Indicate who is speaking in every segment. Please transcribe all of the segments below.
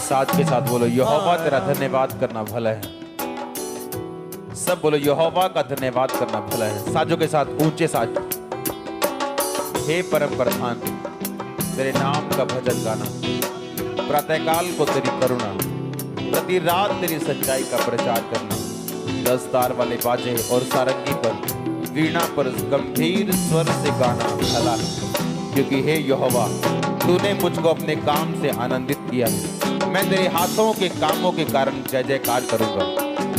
Speaker 1: साथ के साथ बोलो यहोवा तेरा धन्यवाद करना भला है। सब बोलो यहोवा का धन्यवाद करना भला है। साजों के साथ ऊंचे साज। हे परम प्रधान तेरे नाम का भजन गाना, प्रातःकाल को तेरी करुणा, प्रति रात तेरी सच्चाई का प्रचार करना। 10 तार वाले बाजे और सारंगी पर, वीणा पर गंभीर स्वर से गाना भला है, क्योंकि हे यहोवा तूने मुझको अपने काम से आनंदित किया है। मैं तेरे हाथों के कामों के कारण जय जयकार करूंगा।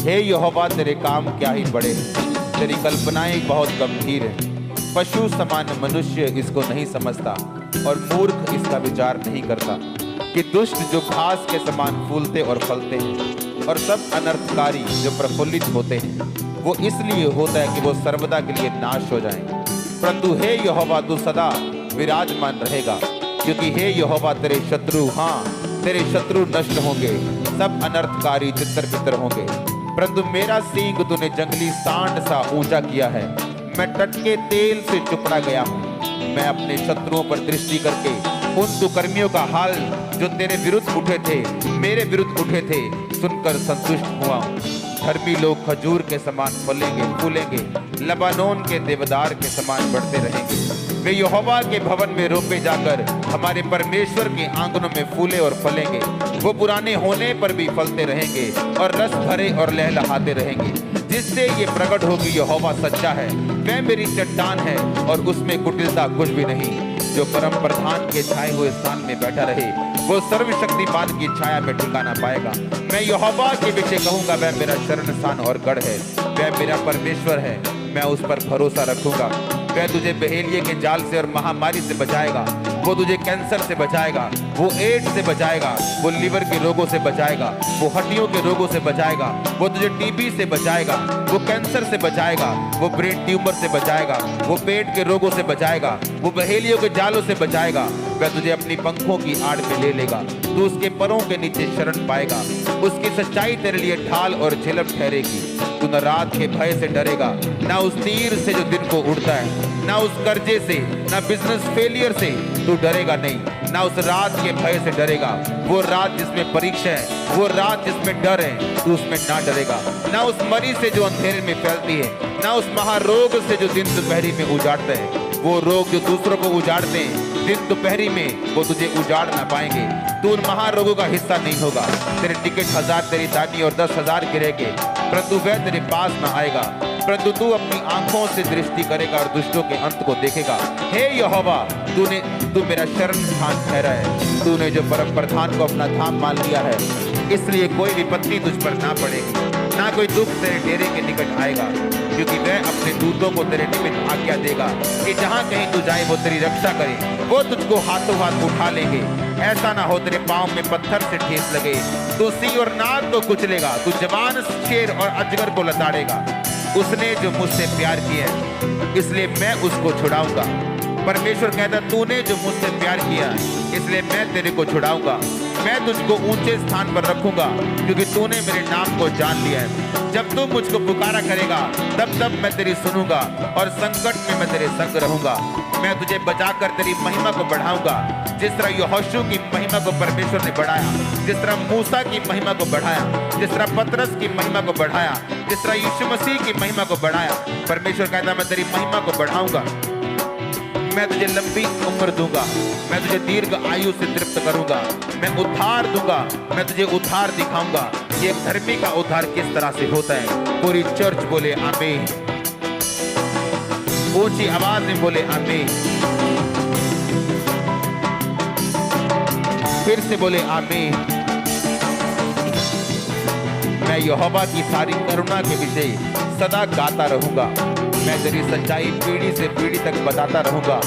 Speaker 1: हे यहोवा तेरे काम क्या ही बड़े हैं, तेरी कल्पनाएं बहुत गंभीर हैं। पशु समान मनुष्य इसको नहीं समझता और मूर्ख इसका विचार नहीं करता कि दुष्ट जो घास के समान फूलते और फलते हैं और सब अनर्थकारी जो प्रफुल्लित होते हैं, वो इसलिए होता है कि वो सर्वदा के लिए नाश हो जाएं। परंतु हे यहोवा तू सदा विराजमान रहेगा, क्योंकि हे यहोवा तेरे शत्रु, हाँ तेरे शत्रु नष्ट होंगे, सब अनर्थकारी तितर बितर होंगे। परंतु मेरा सींग तूने जंगली सांड सा ऊंचा किया है। मैं टटके तेल से चुपड़ा गया हूँ। मैं अपने शत्रुओं पर दृष्टि करके उन दुष्कर्मियों का हाल जो तेरे विरुद्ध उठे थे, मेरे विरुद्ध उठे थे, सुनकर संतुष्ट हुआ हूँ। धर्मी लोग खजूर के समान फलेंगे फूलेंगे, लबानोन के देवदार के समान बढ़ते रहेंगे। वे यहोवा के भवन में रोपे जाकर हमारे परमेश्वर के आंगनों में फूले और फलेंगे। वो पुराने होने पर भी फलते रहेंगे और रस भरे और लहलहाते रहेंगे, जिससे ये प्रकट हो कि यहोवा सच्चा है। वह मेरी चट्टान है और उसमें कुटिलता कुछ भी नहीं। जो परम प्रधान के छाए हुए स्थान में बैठा रहे, वो सर्वशक्तिमान की छाया में ठिकाना पाएगा। मैं यहोवा के विषय कहूंगा, वह मेरा शरण स्थान और गढ़ है। वह मेरा परमेश्वर है, मैं उस पर भरोसा रखूंगा। वह तुझे बहेलिये के जाल से और महामारी से बचाएगा। वो तुझे कैंसर से बचाएगा, वो एड्स से बचाएगा, वो लीवर के रोगों से बचाएगा, वो हड्डियों के रोगों से बचाएगा, वो तुझे टीबी से बचाएगा, वो कैंसर से बचाएगा, वो ब्रेन ट्यूमर से बचाएगा, वो पेट के रोगों से बचाएगा, वो बहेलियों के जालों से बचाएगा। वह तुझे अपनी पंखों की आड़ में ले लेगा, तू उसके परों के नीचे शरण पाएगा। उसकी सच्चाई तेरे लिए ढाल और झिलम ठहरेगी। तू न रात के भय से डरेगा, न उस तीर से जो दिन को उड़ता है, न उस कर्जे से, न बिजनेस फेलियर से तू डरेगा नहीं, न उस रात के भय से डरेगा। वो रात जिसमें परीक्षा है, वो रात जिसमें डर है, तू उसमें ना डरेगा। न उस मरी से जो अंधेरे में फैलती है, न उस महारोग से जो दिन दोपहरी में उजाड़ते हैं। वो रोग जो दूसरों को उजाड़ते हैं, दिन दोपहरी में वो तुझे उजाड़ ना पाएंगे। तू उन महारोगों का हिस्सा नहीं होगा। तेरे टिकट 1000 तेरी दानी और 10,000 गिरेंगे, परंतु वह तेरे पास न आएगा। परंतु तू अपनी आंखों से दृष्टि करेगा और दुष्टों के अंत को देखेगा। हे यहोवा तू मेरा शरण स्थान ठहरा है। तूने जो परम प्रधान को अपना धाम मान लिया है, इसलिए कोई विपत्ति तुझ पर ना पड़ेगी, ना कोई दुख तेरे डेरे के निकट आएगा। क्योंकि वह अपने दूतों को तेरे निमित्त आज्ञा देगा कि जहाँ कहीं तू जाए वो तेरी रक्षा करे। वो तुझको हाथों हाथ उठा लेंगे, ऐसा ना हो तेरे पाँव में पत्थर से ठेस लगे। तू सिंह और नाग को कुचलेगा, तू जवान शेर और अजगर को लताड़ेगा। उसने जो मुझसे प्यार किया है, इसलिए मैं उसको छुड़ाऊंगा। परमेश्वर कहता, तूने जो मुझसे प्यार किया इसलिए मैं तेरे को छुड़ाऊंगा। मैं तुझको ऊंचे स्थान पर रखूंगा, क्योंकि तूने मेरे नाम को जान लिया है। जब तू मुझको पुकारा करेगा, तब मैं तेरी सुनूंगा और संकट में मैं तेरे संग रहूंगा। मैं तुझे बचाकर तेरी महिमा को बढ़ाऊंगा, जिस तरह यहोशू की महिमा को परमेश्वर ने बढ़ाया, जिस तरह मूसा की महिमा को बढ़ाया, जिस तरह पतरस की महिमा को बढ़ाया, जिस तरह यीशु मसीह की महिमा को बढ़ाया। परमेश्वर कहता, मैं तेरी महिमा को बढ़ाऊंगा। मैं तुझे लंबी उम्र दूंगा, मैं तुझे दीर्घ आयु से तृप्त करूंगा, मैं उद्धार दूंगा, मैं तुझे उद्धार दिखाऊंगा। ये धर्मी का उद्धार किस तरह से होता है। पूरी चर्च बोले आमीन, ऊंची आवाज में बोले आमीन, फिर से बोले आमीन। मैं यहोवा की सारी करुणा के विषय सदा गाता रहूंगा। मैं तेरी सच्चाई पीढ़ी से पीढ़ी तक बताता रहूंगा,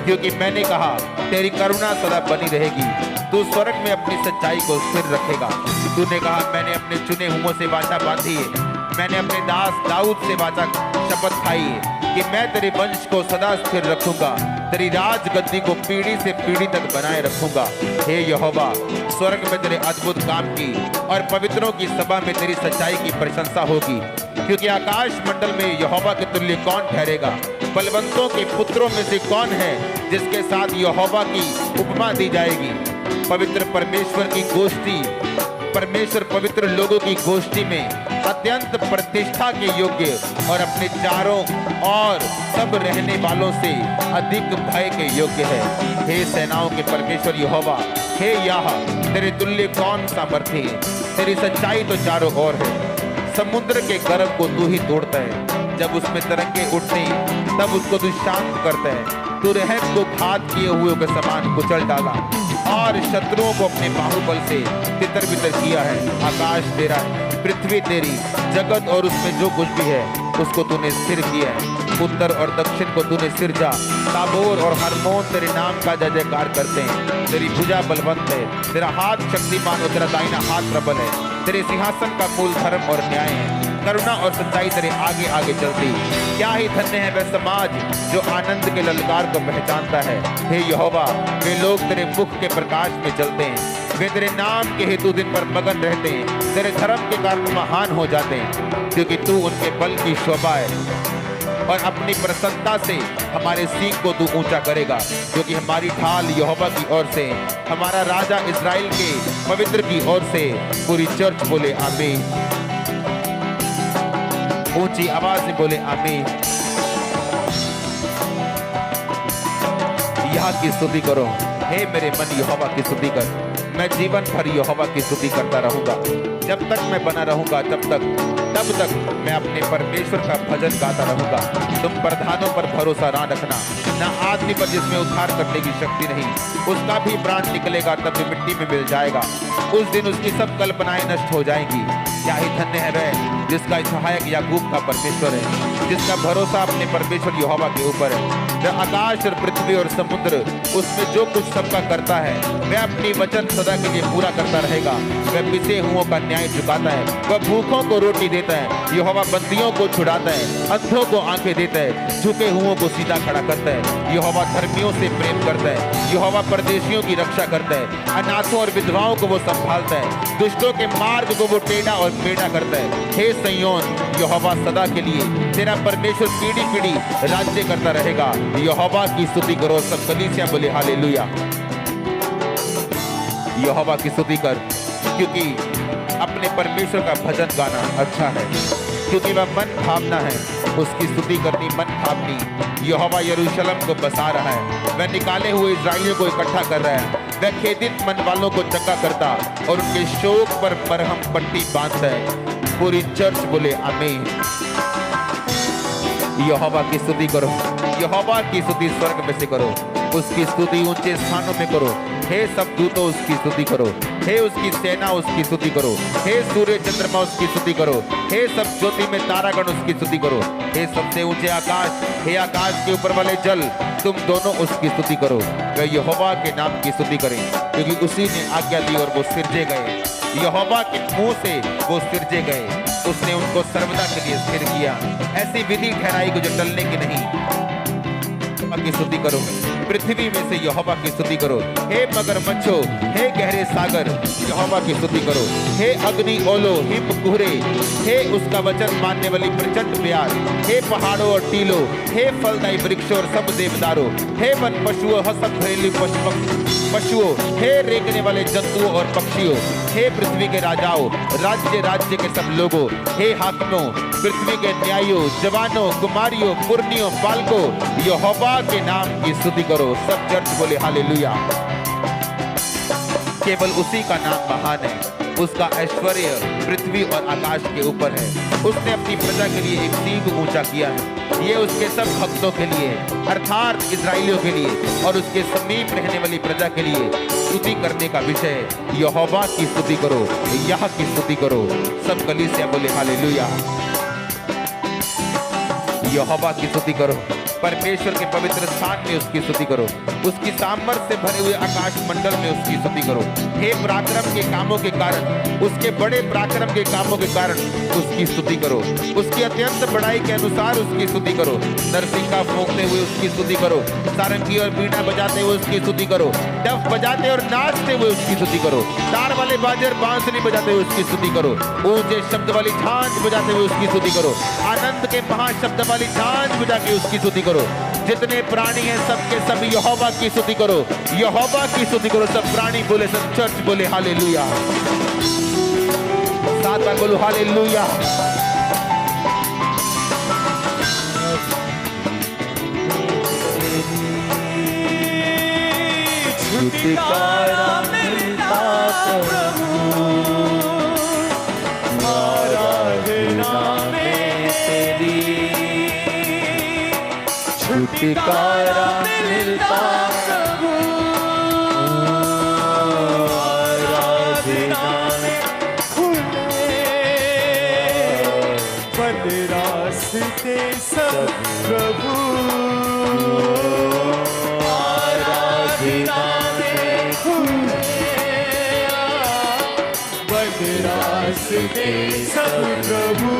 Speaker 1: क्योंकि मैंने कहा तेरी करुणा सदा बनी रहेगी। तू स्वर्ग में अपनी सच्चाई को स्थिर रखेगा। तूने कहा, मैंने अपने चुने हुओं से वाचा बांधी है, मैंने अपने दास दाऊद से वाचा शपथ खाई है कि मैं तेरे वंश को सदा स्थिर रखूंगा, तेरी राज गद्दी को पीढ़ी से पीढ़ी तक बनाए रखूंगा। हे यहोवा, स्वर्ग में तेरे अद्भुत काम की और पवित्रों की सभा में तेरी सच्चाई की प्रशंसा होगी, क्योंकि आकाश मंडल में यहोवा के तुल्य कौन ठहरेगा। बलवंतों के पुत्रों में से कौन है जिसके साथ यहोवा की उपमा दी जाएगी। पवित्र परमेश्वर की गोष्ठी, परमेश्वर पवित्र लोगों की गोष्ठी में अत्यंत प्रतिष्ठा के योग्य और अपने चारों और सब रहने वालों से अधिक भय के योग्य है। हे सेनाओं के परमेश्वर यहोवा, हे याह, तेरे तुल्य कौन सामर्थी है? तेरी सच्चाई तो चारों ओर है। समुद्र के गर्भ को तू ही तोड़ता है, जब उसमें तरंगे उठते तब उसको तू शांत करता है। तू रहम को घात किए हुए के समान कुचल डाला और शत्रुओं को अपने बाहुबल से तितर बितर किया है। आकाश तेरा है, पृथ्वी तेरी, जगत और उसमें जो कुछ भी है उसको तूने स्थिर किया है। उत्तर और दक्षिण को तूने सिरजा। ताबोर और हरमोन तेरे नाम का जय जयकार करते हैं। तेरी भुजा बलवंत है, तेरा हाथ शक्तिमान और तेरा दाहिना हाथ प्रबल है। तेरे सिंहासन का मूल धर्म और न्याय है, करुणा और सच्चाई तेरे आगे आगे चलती। क्या ही धन्य है वह समाज जो आनंद के ललकार को पहचानता है। हे यहोवा, वे लोग तेरे मुख के प्रकाश में चलते हैं। वे तेरे नाम के हेतु दिन पर मगन रहते हैं, तेरे धर्म के कारण महान हो जाते हैं, क्योंकि तू उनके बल की शोभा है और अपनी प्रसन्नता से हमारे सींग को तू ऊंचा करेगा। क्योंकि हमारी ढाल यहोवा की ओर से, हमारा राजा इस्राएल के पवित्र की ओर से। पूरी चर्च बोले आमीन, ऊंची आवाज में बोले आमीन। यहाँ की स्तुति करो। हे मेरे मन यहोवा की स्तुति कर। मैं जीवन भर यहोवा की स्तुति करता रहूंगा। जब तक मैं बना रहूंगा तब तक मैं अपने परमेश्वर का भजन गाता रहूंगा। तुम प्रधानों पर भरोसा ना रखना, ना आदमी पर जिसमें उद्धार करने की शक्ति नहीं। उसका भी प्राण निकलेगा तब भी मिट्टी में मिल जाएगा। उस दिन उसकी सब कल्पनाएं नष्ट हो जाएंगी। क्या ही धन्य है वह जिसका सहायक याकूब का परमेश्वर है, जिसका भरोसा अपने परमेश्वर यहोवा के ऊपर है। वह आकाश और पृथ्वी और समुद्र उसमें जो कुछ सबका करता है, वह अपनी वचन सदा के लिए पूरा करता रहेगा। वह पिसे हुओं का न्याय चुकाता है, वह भूखों को रोटी देता है। यहोवा बंदियों को छुड़ाता है, अंधों को आंखें देता है, झुके हुओं को सीधा खड़ा करता है। यहोवा धर्मियों से प्रेम करता है, यहोवा परदेशियों की रक्षा करता है। अनाथों और विधवाओं को वो संभालता है, दुष्टों के मार्ग को वो टेढ़ा और मेढ़ा करता है। हे सिय्योन, यहोवा सदा के लिए, तेरा परमेश्वर पीढ़ी पीढ़ी राज्य करता रहेगा। यहोवा की स्तुति करो। सब कलीसिया बोले हालेलुया। यहोवा की स्तुति कर, क्योंकि अपने परमेश्वर का भजन गाना अच्छा है, क्योंकि वह मन भावना है। उसकी स्तुति करनी मन भावनी। यहोवा यरूशलेम को बसा रहा है, वह निकाले हुए इस्राएलियों को इकट्ठा कर रहा है। वह खेदित मन वालों को चंगा करता और उनके शोक पर मरहम पट्टी बांधता है। पूरी चर्च बोले आमीन। यहोवा की स्तुति करो। यहोवा की स्तुति स्वर्ग में से करो, उसकी स्तुति ऊंचे स्थानों में करो। हे सब दूतों उसकी स्तुति करो, हे उसकी सेना उसकी स्तुति करो। हे सूर्य चंद्रमा उसकी स्तुति करो, हे सब ज्योति में तारागण उसकी स्तुति करो। हे सबसे ऊंचे आकाश, हे आकाश के ऊपर वाले जल, तुम दोनों उसकी स्तुति करो। वे यहोवा के नाम की स्तुति करें, क्योंकि उसी ने आज्ञा दी और वो सिरजे गए। यहोवा के मुंह से वो सिरजे गए, उसने उनको सर्वदा के लिए स्थिर किया। ऐसी विधि ठहराई को जो टलने की नहीं। की स्तुति करो, पृथ्वी में से यहोवा की स्तुति करो। हे मगरमच्छों, हे गहरे सागर, यहोवा की स्तुति करो। हे अग्नि ओलो, हिम कुहरे, हे उसका वचन मानने वाली प्रचंड प्यार, हे पहाड़ों और टीलों, हे फलदायी वृक्षों और सब देवदारों, हे वन पशुओं, सब घरेलू पशुओं, हे रेंगने वाले जंतुओं और पक्षियों, हे पृथ्वी के राजाओं, राज्य राज्य के सब लोगों, हे हाकिमों, पृथ्वी के न्यायियों, जवानों, कुमारियों, पुरनियों, बालकों, यहोवा के नाम की स्तुति करो। सब चर्च बोले हालेलुया। केवल उसी का नाम महान है, उसका ऐश्वर्य पृथ्वी और आकाश के ऊपर है। उसने अपनी प्रजा के लिए एक सींग ऊंचा किया है। ये उसके सब भक्तों के लिए, अर्थात इजराइलियों के लिए और उसके समीप रहने वाली प्रजा के लिए स्तुति करने का विषय है। यहोवा की स्तुति करो, यह की स्तुति करो। सब कलीसिया बोले हालेलुया। यहोवा की स्तुति करो, परमेश्वर के पवित्र स्थान में उसकी स्तुति करो, उसकी सामर्थ्य से भरे हुए आकाश मंडल में उसकी स्तुति करो। हे पराक्रम के कामों के कारण, उसके बड़े पराक्रम के कामों के कारण उसकी स्तुति करो। उसकी अत्यंत बड़ाई के अनुसार उसकी स्तुति करो। नरसिंगा फूंकते हुए उसकी स्तुति करो, सारंगी और बीड़ा बजाते हुए उसकी स्तुति करो, डफ बजाते और नाचते हुए उसकी स्तुति करो, तार वाले बाजे और बांसुरी बजाते हुए उसकी स्तुति करो, ऊंचे शब्द वाली झांझ बजाते हुए उसकी स्तुति करो, आनंद के महाशब्द वाली झांझ बजा के उसकी स्तुति करो। जितने प्राणी हैं सबके सब यहोवा की स्तुति करो, यहोवा की स्तुति करो। सब प्राणी बोले, सब चर्च बोले हालेलुया। 7 बार बोलो हालेलुया।
Speaker 2: छुटकारा मिलता प्रभु, आराधना में तेरी। छुटकारा मिलता प्रभु, आराधना में खुले बंद रास्ते सब प्रभु, आराधना में खुले बंद रास्ते सब प्रभु।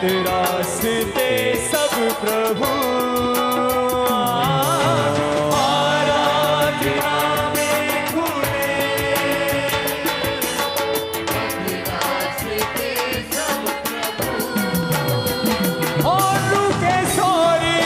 Speaker 2: रास्ते सब प्रभु, आराधना में खुले रास्ते सब प्रभु, और रुके सोरी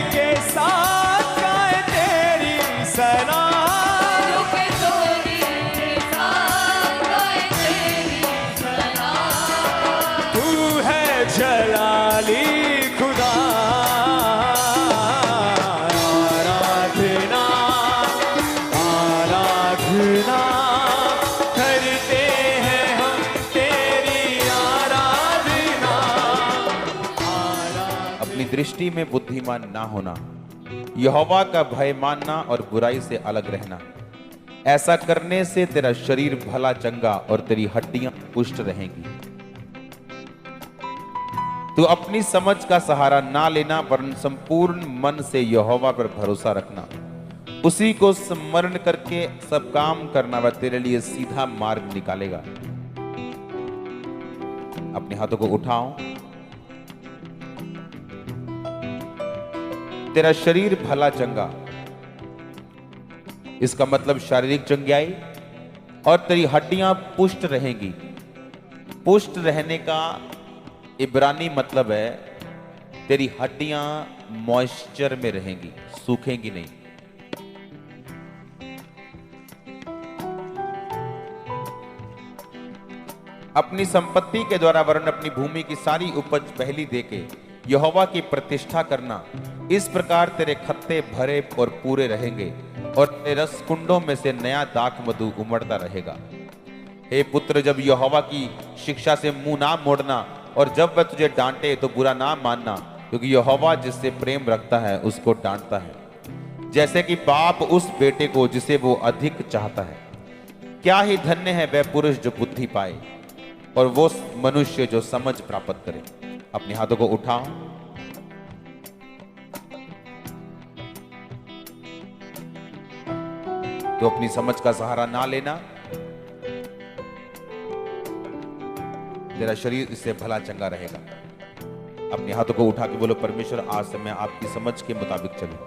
Speaker 2: के साथ गाए तेरी सना। जलाली खुदा आराधना आराधना करते हैं हम तेरी आराधना।
Speaker 1: अपनी दृष्टि में बुद्धिमान ना होना, यहोवा का भय मानना और बुराई से अलग रहना। ऐसा करने से तेरा शरीर भला चंगा और तेरी हड्डियां पुष्ट रहेंगी। तो अपनी समझ का सहारा ना लेना, वरन संपूर्ण मन से यहोवा पर भरोसा रखना। उसी को स्मरण करके सब काम करना, वह तेरे लिए सीधा मार्ग निकालेगा। अपने हाथों को उठाओ। तेरा शरीर भला चंगा, इसका मतलब शारीरिक चंगाई, और तेरी हड्डियां पुष्ट रहेंगी। पुष्ट रहने का इब्रानी मतलब है तेरी हड्डियां मॉइस्चर में रहेंगी, सूखेंगी नहीं। अपनी संपत्ति के द्वारा वरन अपनी भूमि की सारी उपज पहली देके यहोवा की प्रतिष्ठा करना। इस प्रकार तेरे खत्ते भरे और पूरे रहेंगे और तेरे रस कुंडों में से नया दाख मधु उमड़ता रहेगा। हे पुत्र, जब यहोवा की शिक्षा से मुंह ना मोड़ना और जब वह तुझे डांटे तो बुरा ना मानना, क्योंकि यहोवा जिससे प्रेम रखता है उसको डांटता है, जैसे कि बाप उस बेटे को जिसे वो अधिक चाहता है। क्या ही धन्य है वह पुरुष जो बुद्धि पाए और वो मनुष्य जो समझ प्राप्त करे। अपने हाथों को उठाओ। तो अपनी समझ का सहारा ना लेना, तेरा शरीर इससे भला चंगा रहेगा। अपने हाथों को उठा के बोलो, परमेश्वर आज से मैं आपकी समझ के मुताबिक चलूं।